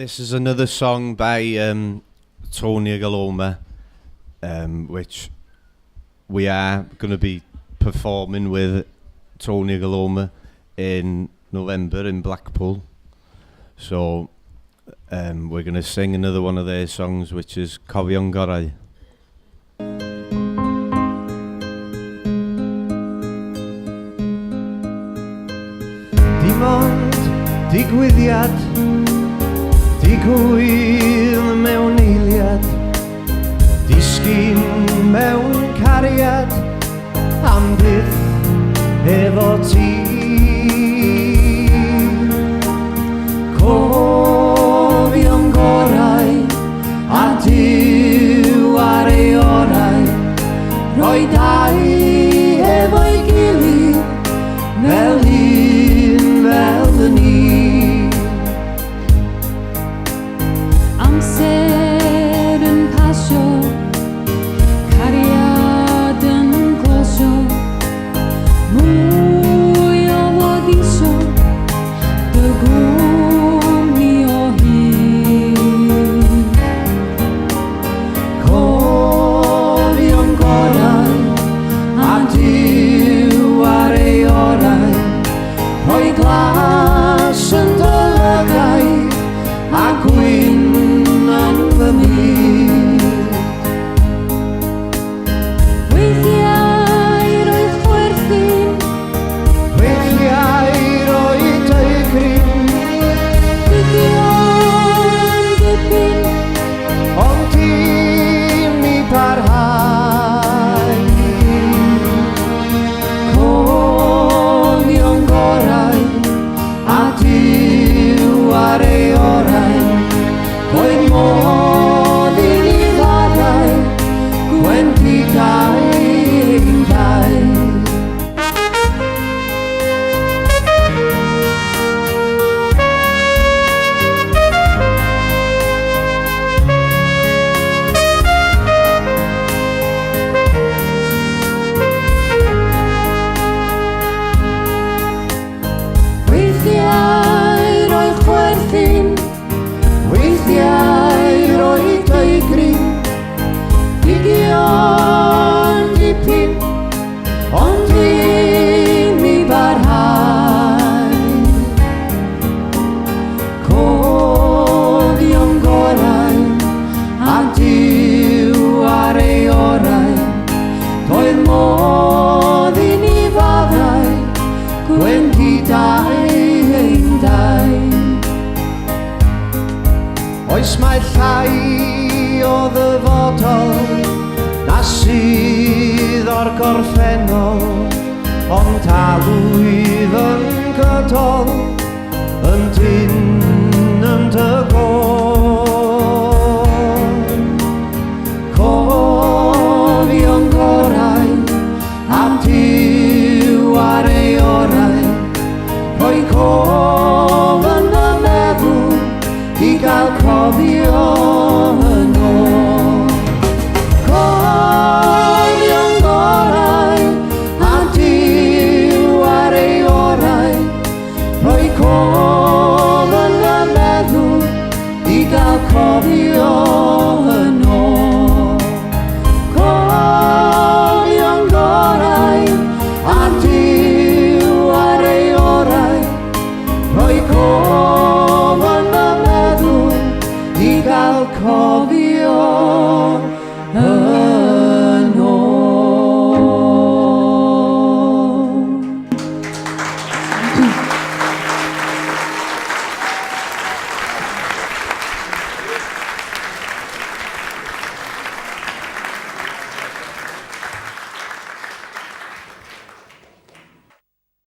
This is another song by Tony Galoma, which we are going to be performing with Tony Galoma in November in Blackpool. So we're going to sing another one of their songs, which is Cofion Gorau. Dim ond digwyddiad, digwydd mewn eiliad, disgyn mewn cariad, am byth efo ti. Cofion gorau, a Duw ar ei orau, rhoi dau efo'i gilydd, fel un fel y ni. Amser yn pasio, cariad yn glosio, mwy o wodisio, dy gwmni o hyd. Cofion gorau, a Duw ar ei orau, rhoi glas yn dolygau, a gwyn yn fy myd. Weithiau roedd chwerthin, Weithiau roedd ei gryn, buddion dipyn, ond dim i parhau. Cofion gorau, a Duw ar ei orau, roedd modd i ni faddau, gwendidau ein dau. Weithiau roedd chwerthin, weithiau roedd ei gryn, buddion dipyn, ond dim i barhau. Cofion gorau, a Duw ar ei orau, doedd modd i ni faddau, gwendidau ein dau. Oes mae llai o ddyfodol na sydd o'r gorffennol, ond talwydd yn gydol, yn dyn yn dy gol. Cofion gorau, a Duw ar ei orau, rhoi cof yn y meddwl, i gael cofio yn ôl. Cofion gorau, a Duw ar ei orau, rhoi cof yn y meddwl, i gael cofio yn ôl. Cofion gorau, a Duw ar ei orau, rhoi cof yn y meddwl, i gael cofio